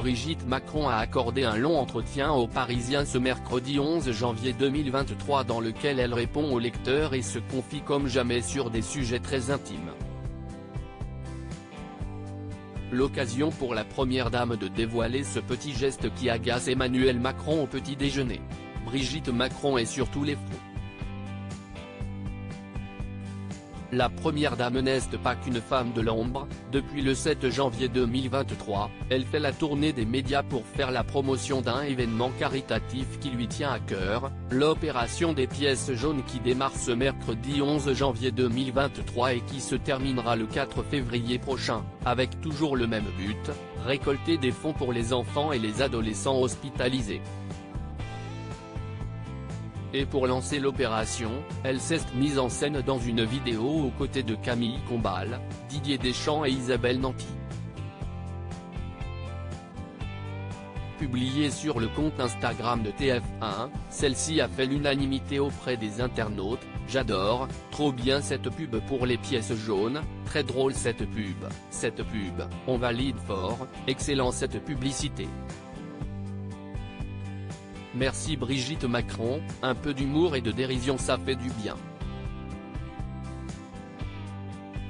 Brigitte Macron a accordé un long entretien aux Parisiens ce mercredi 11 janvier 2023 dans lequel elle répond aux lecteurs et se confie comme jamais sur des sujets très intimes. L'occasion pour la première dame de dévoiler ce petit geste qui agace Emmanuel Macron au petit déjeuner. Brigitte Macron est sur tous les fronts. La première dame n'est pas qu'une femme de l'ombre. Depuis le 7 janvier 2023, elle fait la tournée des médias pour faire la promotion d'un événement caritatif qui lui tient à cœur, l'opération des pièces jaunes qui démarre ce mercredi 11 janvier 2023 et qui se terminera le 4 février prochain, avec toujours le même but, récolter des fonds pour les enfants et les adolescents hospitalisés. Et pour lancer l'opération, elle s'est mise en scène dans une vidéo aux côtés de Camille Combal, Didier Deschamps et Isabelle Nanty. Publiée sur le compte Instagram de TF1, celle-ci a fait l'unanimité auprès des internautes. « J'adore, trop bien cette pub pour les pièces jaunes, très drôle cette pub, on valide fort, excellent cette publicité. Merci Brigitte Macron, un peu d'humour et de dérision ça fait du bien. »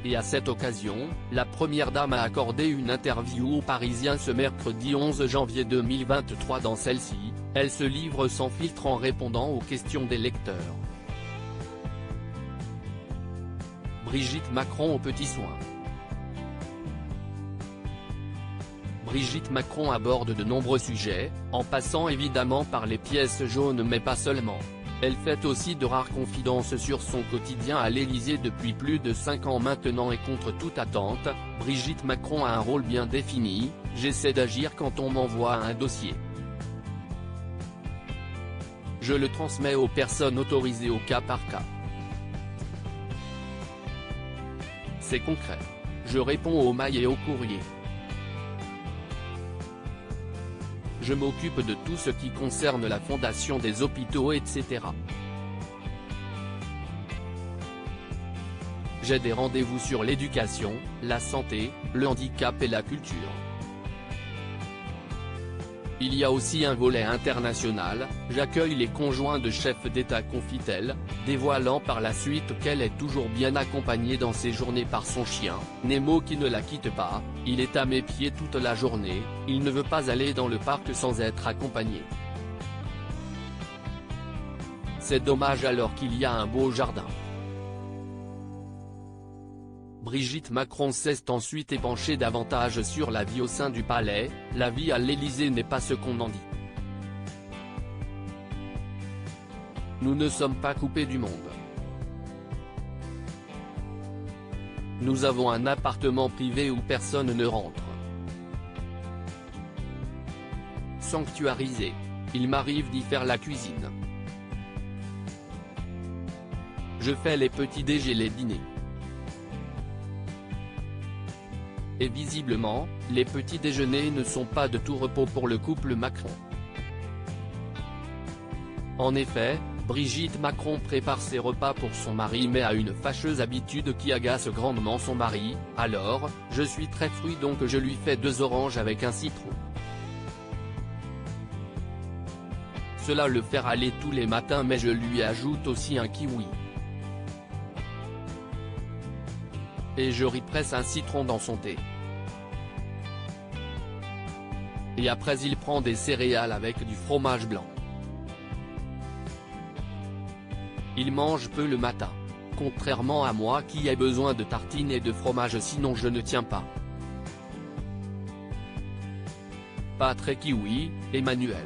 Et à cette occasion, la première dame a accordé une interview aux Parisiens ce mercredi 11 janvier 2023. Dans celle-ci, elle se livre sans filtre en répondant aux questions des lecteurs. Brigitte Macron aux petits soins. Brigitte Macron aborde de nombreux sujets, en passant évidemment par les pièces jaunes mais pas seulement. Elle fait aussi de rares confidences sur son quotidien à l'Élysée depuis plus de 5 ans maintenant et contre toute attente, Brigitte Macron a un rôle bien défini, j'essaie d'agir quand on m'envoie un dossier. Je le transmets aux personnes autorisées au cas par cas. C'est concret. Je réponds aux mails et aux courriers. Je m'occupe de tout ce qui concerne la fondation des hôpitaux etc. J'ai des rendez-vous sur l'éducation, la santé, le handicap et la culture. Il y a aussi un volet international, j'accueille les conjoints de chefs d'État confie-t-elle, dévoilant par la suite qu'elle est toujours bien accompagnée dans ses journées par son chien, Nemo qui ne la quitte pas, il est à mes pieds toute la journée, il ne veut pas aller dans le parc sans être accompagné. C'est dommage alors qu'il y a un beau jardin. Brigitte Macron s'est ensuite épanchée davantage sur la vie au sein du palais, la vie à l'Élysée n'est pas ce qu'on en dit. Nous ne sommes pas coupés du monde. Nous avons un appartement privé où personne ne rentre. Sanctuarisé. Il m'arrive d'y faire la cuisine. Je fais les petits déj et les dîners. Et visiblement, les petits déjeuners ne sont pas de tout repos pour le couple Macron. En effet, Brigitte Macron prépare ses repas pour son mari mais a une fâcheuse habitude qui agace grandement son mari, alors, je suis très fruit donc je lui fais 2 oranges avec un citron. Cela le fait râler tous les matins mais je lui ajoute aussi un kiwi. Et je represse un citron dans son thé. Et après il prend des céréales avec du fromage blanc. Il mange peu le matin. Contrairement à moi qui ai besoin de tartines et de fromage sinon je ne tiens pas. Pas très kiwi, Emmanuel.